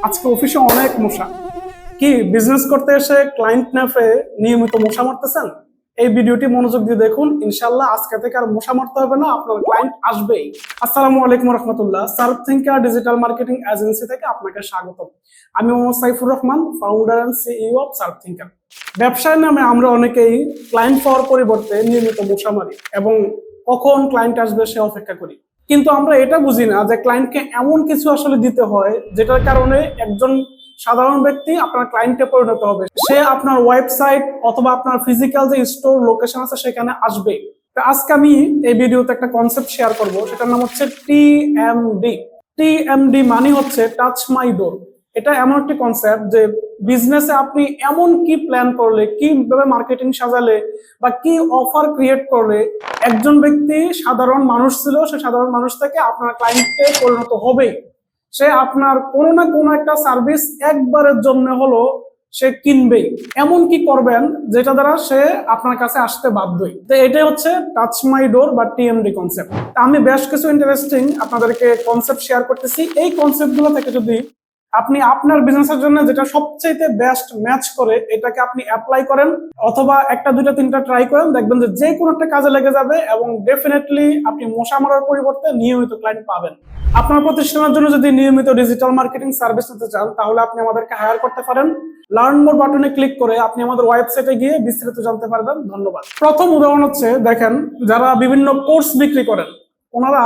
আজকে অফিসে অনেক মশা। কি বিজনেস করতে এসে ক্লায়েন্ট না পেয়ে নিয়মিত মশা মারতেছেন? এই ভিডিওটি মনোযোগ দিয়ে দেখুন, ইনশাল্লাহ আজকে থেকে আর মশা মারতে হবে না, আপনার ক্লায়েন্ট আসবেই। আসসালামু আলাইকুম রহমতুল্লাহ। Serve Thinker digital marketing agency থেকে আপনাকে স্বাগতম। আমি Mohammad Saifur Rahman, founder and CEO of Serve Thinker. ব্যবসার নামে আমরা অনেকেই ক্লায়েন্ট পাওয়ার পরিবর্তে নিয়মিত মশা মারি এবং কখন ক্লায়েন্ট আসবে সে অপেক্ষা করি। কিন্তু আমরা এটা বুঝি না যে ক্লায়েন্টকে এমন কিছু আসলে দিতে হয় যেটার কারণে একজন সাধারণ ব্যক্তি আপনার ক্লায়েন্টে পরিণত হবে, সে আপনার ওয়েবসাইট অথবা আপনার ফিজিক্যাল যে স্টোর লোকেশন আছে সেখানে আসবে। তো আজকে আমি এই ভিডিওতে একটা কনসেপ্ট শেয়ার করব, সেটার নাম হচ্ছে টিএমডি। টিএমডি মানে হচ্ছে টাচ মাই ডোর। এটা এমন একটি কনসেপ্ট যে বিজনেসে আপনি এমন কি প্ল্যান করলে, কিভাবে মার্কেটিং সাজালে বা কি অফার ক্রিয়েট করলে একজন ব্যক্তি সাধারণ মানুষ ছিল, সে সাধারণ মানুষ থেকে আপনার ক্লায়েন্টে পরিণত হবেই। সে আপনার কোনো না কোনো একটা সার্ভিস একবারের জন্য হলো সে কিনবেই। এমন কি করবেন যেটা দ্বারা সে আপনার কাছে আসতে বাধ্যই। তো এটাই হচ্ছে টাচ মাই ডোর বা টিএমডি কনসেপ্ট। আমি বেশ কিছু ইন্টারেস্টিং আপনাদেরকে কনসেপ্ট শেয়ার করতেছি। এই কনসেপ্ট গুলো থেকে যদি আপনি আপনার বিজনেসের জন্য যেটা সবচেয়ে বেস্ট ম্যাচ করে এটাকে আপনি অ্যাপ্লাই করেন অথবা একটা দুইটা তিনটা ট্রাই করেন, দেখবেন যে যে কোনো একটা কাজে লেগে যাবে এবং ডেফিনেটলি আপনি মশা মারার পরিবর্তে নিয়মিত ক্লায়েন্ট পাবেন। আপনার প্রতিষ্ঠানের জন্য যদি নিয়মিত ডিজিটাল মার্কেটিং সার্ভিস নিতে চান তাহলে আপনি আমাদেরকে হায়ার করতে পারেন। লার্ন মোর বাটনে ক্লিক করে আপনি আমাদের ওয়েবসাইটে গিয়ে বিস্তারিত জানতে পারবেন। ধন্যবাদ। প্রথম উদাহরণ হচ্ছে, দেখেন যারা বিভিন্ন কোর্স বিক্রি করেন ওনারা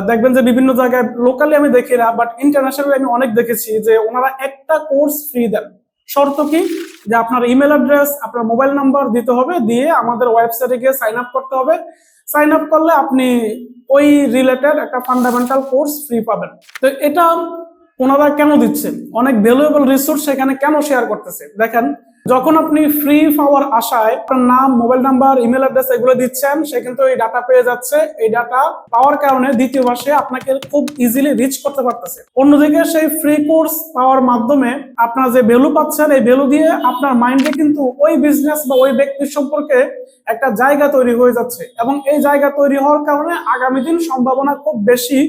দেখবেন যে বিভিন্ন জায়গায় লোকালি আমি দেখি না, বাট ইন্টারন্যাশনালি আমি অনেক দেখেছি যে ওনারা একটা কোর্স ফ্রি দেন। শর্ত কি? যে আপনার ইমেল অ্যাড্রেস, আপনার মোবাইল নাম্বার দিতে হবে, দিয়ে আমাদের ওয়েবসাইটে গিয়ে সাইন আপ করতে হবে। সাইন আপ করলে আপনি ওই রিলেটেড একটা ফান্ডামেন্টাল কোর্স ফ্রি পাবেন। তো এটা ওনারা কেন দিচ্ছেন? অনেক ভ্যালুয়েবল রিসোর্স সেখানে কেন শেয়ার করতেছে। দেখেন, যখন আপনি ফ্রি পাওয়ার আশায় আপনার নাম, মোবাইল নাম্বার, ইমেল অ্যাড্রেস এগুলো দিচ্ছেন, সে কিন্তু এই ডাটা পেয়ে যাচ্ছে। এই ডাটা পাওয়ার কারণে দ্বিতীয়বার সে আপনাকে খুব ইজিলি রিচ করতে পারতেছে। অন্যদিকে সেই ফ্রি কোর্স পাওয়ার মাধ্যমে আপনার যে ভ্যালু পাচ্ছেন, এই ভ্যালু দিয়ে আপনার মাইন্ডে কিন্তু ওই বিজনেস বা ওই ব্যক্তির সম্পর্কে একটা জায়গা তৈরি হয়ে যাচ্ছে এবং এই জায়গা তৈরি হওয়ার কারণে আগামী দিন সম্ভাবনা খুব বেশি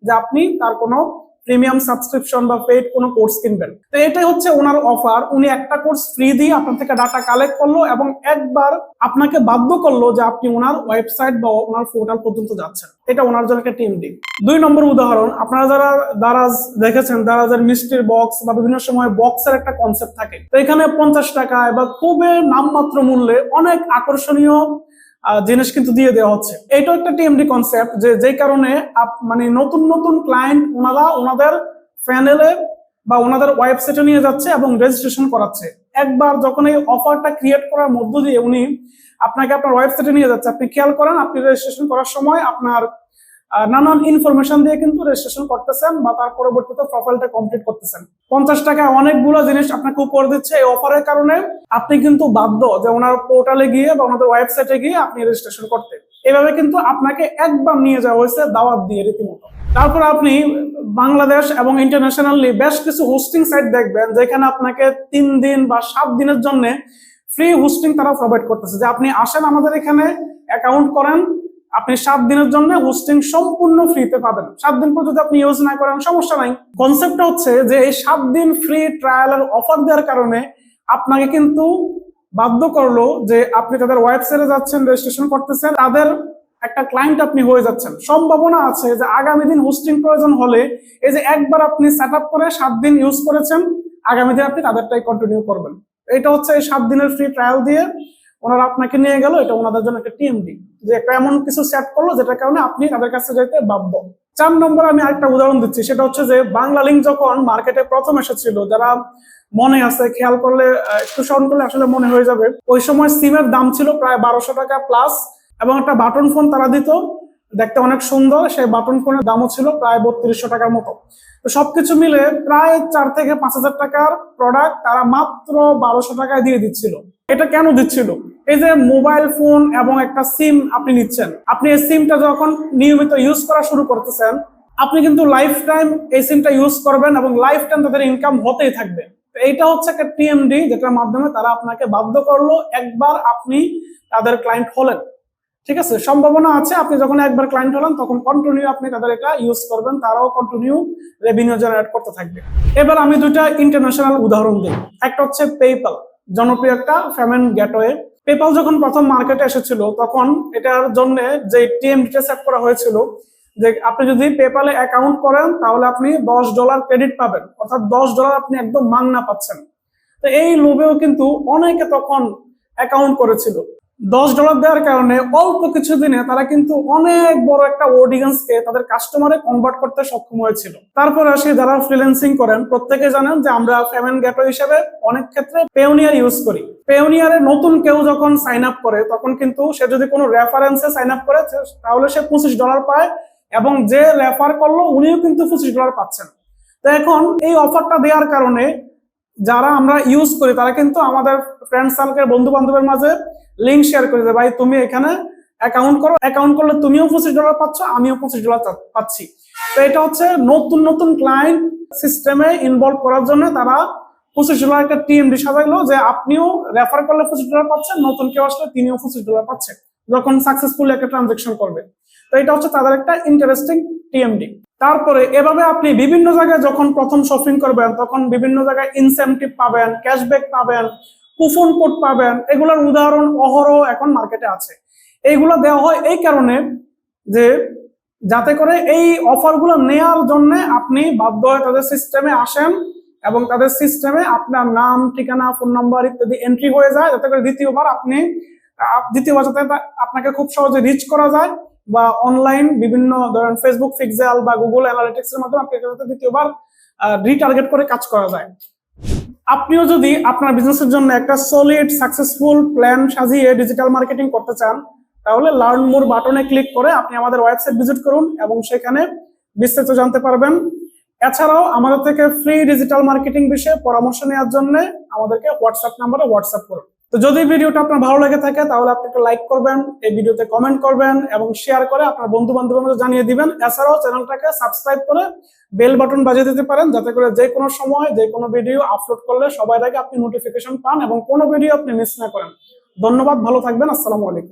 যে আপনি তার কোনো প্রিমিয়াম সাবস্ক্রিপশন বা পেইড কোনো কোর্স কিনবেন। তো এটাই হচ্ছে ওনার অফার। উনি একটা কোর্স ফ্রি দিয়ে আপনার থেকে ডাটা কালেক্ট করলো এবং একবার আপনাকে বাধ্য করলো যে আপনি ওনার ওয়েবসাইট বা ওনার পোর্টাল পর্যন্ত যাচ্ছেন। এটা ওনার জন্য একটা টিএমডি। 2 নম্বর উদাহরণ, আপনারা যারা দারাজ দেখেছেন, দারাজের মিষ্টির বক্স বা বিভিন্ন সময় বক্সের একটা কনসেপ্ট থাকে। তো এখানে 50 টাকায় বা খুবই নামমাত্র মূল্যে অনেক আকর্ষণীয় জিনিস কিন্তু দিয়ে দেওয়া হচ্ছে। এটা একটা টিএমডি কনসেপ্ট, যে কারণে মানে নতুন নতুন ক্লায়েন্ট ওনারা ওনাদের প্যানেলে বা ওনাদের ওয়েবসাইটে নিয়ে যাচ্ছে এবং রেজিস্ট্রেশন করাচ্ছে। একবার যখন এই অফারটা ক্রিয়েট করার মধ্য দিয়ে উনি আপনাকে আপনার ওয়েবসাইটে নিয়ে যাচ্ছে, আপনি খেয়াল করেন আপনি রেজিস্ট্রেশন করার সময় আপনার নানান ইনফরমেশন দিয়ে কিন্তু রেজিস্ট্রেশন করতেছেন বা তার পরবর্তীতে প্রোফাইলটা কমপ্লিট করতেছেন। 50 টাকায় অনেকগুলো জিনিস আপনাকে উপর দিচ্ছে। এই অফারের কারণে আপনি কিন্তু বাধ্য যে ওনার পোর্টালে গিয়ে বা ওনাদের ওয়েবসাইটে গিয়ে আপনি রেজিস্ট্রেশন করতে। এভাবে কিন্তু আপনাকে একবার নিয়ে যাওয়া হয়েছে দাওয়াত দিয়ে রীতিমতো। তারপর আপনি বাংলাদেশ এবং ইন্টারন্যাশনালি বেশ কিছু হোস্টিং সাইট দেখবেন যেখানে আপনাকে 3 দিন বা 7 দিনের জন্য ফ্রি হোস্টিং তারা প্রোভাইড করতেছে, যে আপনি আসেন আমাদের এখানে অ্যাকাউন্ট করেন, আপনি 7 দিনের জন্য হোস্টিং সম্পূর্ণ ফ্রিতে পাবেন। 7 দিন পর যদি আপনি ইউজ না করেন সমস্যা নাই। কনসেপ্টটা হচ্ছে যে এই 7 দিন ফ্রি ট্রায়ালের অফার দেওয়ার কারণে আপনাকে কিন্তু বাধ্য করলো যে আপনি তাদের ওয়েবসাইটে যাচ্ছেন, রেজিস্ট্রেশন করতেছেন, তাদের একটা ক্লায়েন্ট আপনি হয়ে যাচ্ছেন। সম্ভাবনা আছে যে আগামী দিন হোস্টিং প্রয়োজন হলে এই যে একবার আপনি সেট আপ করে 7 দিন ইউজ করেছেন, আগামী দিন আপনি তাদেরটাই কন্টিনিউ করবেন। এটা হচ্ছে এই 7 দিনের ফ্রি ট্রায়াল দিয়ে ওনারা আপনাকে নিয়ে গেল। এটা ওনাদের জন্য একটা টিএমডি, যে একটা এমন কিছু সেট করলো যেটার কারণে আপনি তাদের কাছে যেতে বাধ্য। 4 নম্বরে আমি আরেকটা উদাহরণ দিচ্ছি, সেটা হচ্ছে যে বাংলা লিঙ্ক যখন মার্কেটে প্রথম এসেছিল, যারা মনে আছে খেয়াল করলে একটু স্মরণ করলে আসলে মনে হয়ে যাবে, ওই সময় সিমের দাম ছিল প্রায় 1200 টাকা প্লাস এবং একটা বাটন ফোন তারা দিত, দেখতে অনেক সুন্দর। সেই বাটন ফোনের দামও ছিল প্রায় 3200 টাকার মতো। তো সবকিছু মিলে প্রায় 4 থেকে 5000 টাকার প্রোডাক্ট তারা মাত্র 1200 টাকায় দিয়ে দিচ্ছিল। এটা কেন দিচ্ছিল? এই যে মোবাইল ফোন এবং একটা সিম আপনি নিচ্ছেন, আপনি এই সিমটা যখন নিয়মিত ইউজ করা শুরু করতেছেন, আপনি কিন্তু লাইফ টাইম এই সিমটা ইউজ করবেন এবং লাইফ টাইম তাদের ইনকাম হতেই থাকবে। এইটা হচ্ছে একটা টিএমডি, যেটার মাধ্যমে তারা আপনাকে বাধ্য করলো, একবার আপনি তাদের ক্লায়েন্ট হলেন। ঠিক আছে, সম্ভাবনা আছে আপনি যখন একবার ক্লায়েন্ট হলেন তখন কন্টিনিউ আপনি তাদের এটা ইউজ করবেন, তারাও কন্টিনিউ রেভিনিউ জেনারেট করতে থাকবে। এবার আমি দুইটা ইন্টারন্যাশনাল উদাহরণ দিই। একটা হচ্ছে পেপ্যাল, জনপ্রিয় একটা পেমেন্ট গেটওয়ে। পেপ্যাল যখন প্রথম মার্কেটে এসেছিল তখন এটার জন্য যে টিএমডিটা সেট করা হয়েছিল যে আপনি যদি পেপ্যালে অ্যাকাউন্ট করেন তাহলে আপনি $10 ক্রেডিট পাবেন, অর্থাৎ $10 আপনি একদম মাগনা পাচ্ছেন। তো এই লোভেও কিন্তু অনেকে তখন অ্যাকাউন্ট করেছিল। $10 দেওয়ার কারণে অল্প কিছু দিনে তারা কিন্তু অনেক বড় একটা অডিয়েন্সকে তাদের কাস্টমারে কনভার্ট করতে সক্ষম হয়েছিল। তারপরে আসি যারা ফ্রিল্যান্সিং করেন, প্রত্যেকে জানেন যে আমরা পেমেন্ট গেটওয়ে হিসেবে অনেক ক্ষেত্রে পেওনিয়ার ইউজ করি। পেওনিয়ারে নতুন কেউ যখন সাইন আপ করে তখন কিন্তু সে যদি কোনো রেফারেন্সে সাইন আপ করে তাহলে সে $25 পায়, এবং যে রেফার করলো উনিও কিন্তু $25 পাচ্ছেন। তো এখন এই অফারটা দেওয়ার কারণে যারা আমরা ইউজ করি তারা কিন্তু আমাদের ফ্রেন্ড সার্কেল, বন্ধু বান্ধবের মাঝে লিঙ্ক শেয়ার করে দেয়, ভাই তুমি এখানে অ্যাকাউন্ট করো, অ্যাকাউন্ট করলে তুমিও $25 পাচ্ছ, আমিও $25 পাচ্ছি। তো এটা হচ্ছে নতুন নতুন ক্লায়েন্ট সিস্টেমে ইনভলভ করার জন্য তারা $25 একটা টিএমডি সাজাইলো যে আপনিও রেফার করলে $25 পাচ্ছেন, নতুন কেউ আসলে তিনিও $25 পাচ্ছেন যখন সাকসেসফুলি একটা ট্রানজেকশন করবে। তো এটা হচ্ছে তাদের একটা ইন্টারেস্টিং টিএমডি। তারপরে এভাবে আপনি বিভিন্ন জায়গায় যখন প্রথম শপিং করবেন তখন বিভিন্ন জায়গায় ইনসেনটিভ পাবেন, ক্যাশব্যাক পাবেন, কুপন কোড পাবেন। এগুলোর উদাহরণ অহরহ এখন মার্কেটে আছে। এইগুলো দেওয়া হয় এই কারণে যে যাতে করে এই অফারগুলো নেয়ার জন্য আপনি বাধ্য হয়ে তাদের সিস্টেমে আসেন এবং তাদের সিস্টেমে আপনার নাম, ঠিকানা, ফোন নাম্বার ইত্যাদি এন্ট্রি হয়ে যায়, যাতে করে দ্বিতীয়বার যাতে আপনাকে খুব সহজে রিচ করা যায়, বা অনলাইন বিভিন্ন ধরেন ফেসবুক পিক্সেল বা গুগল অ্যানালিটিক্স এর মাধ্যমে আপনাকে যাতে দ্বিতীয়বার রিটার্গেট করে কাজ করা যায়। আপনিও যদি আপনার বিজনেসের জন্য একটা সলিড সাকসেসফুল প্ল্যান সাজিয়ে ডিজিটাল মার্কেটিং করতে চান তাহলে লার্ন মোর বাটনে ক্লিক করে আপনি আমাদের ওয়েবসাইট ভিজিট করুন এবং সেখানে বিস্তারিত জানতে পারবেন। এছাড়াও আমাদের থেকে ফ্রি ডিজিটাল মার্কেটিং বিষয়ে পরামর্শ নেওয়ার জন্য আমাদেরকে হোয়াটসঅ্যাপ নাম্বারে হোয়াটসঅ্যাপ করুন। তো যদি ভিডিওটা আপনার ভালো লেগে থাকে তাহলে আপনি একটা লাইক করবেন, এই ভিডিওতে কমেন্ট করবেন এবং শেয়ার করে আপনার বন্ধু বান্ধবের মধ্যে জানিয়ে দিবেন। এছাড়াও চ্যানেলটাকে সাবস্ক্রাইব করে বেল বাটন বাজিয়ে দিতে পারেন, যাতে করে যে কোনো সময় যে কোনো ভিডিও আপলোড করলে সবার আগে আপনি নোটিফিকেশন পান এবং কোনো ভিডিও আপনি মিস না করেন। ধন্যবাদ, ভালো থাকবেন, আসসালামু আলাইকুম।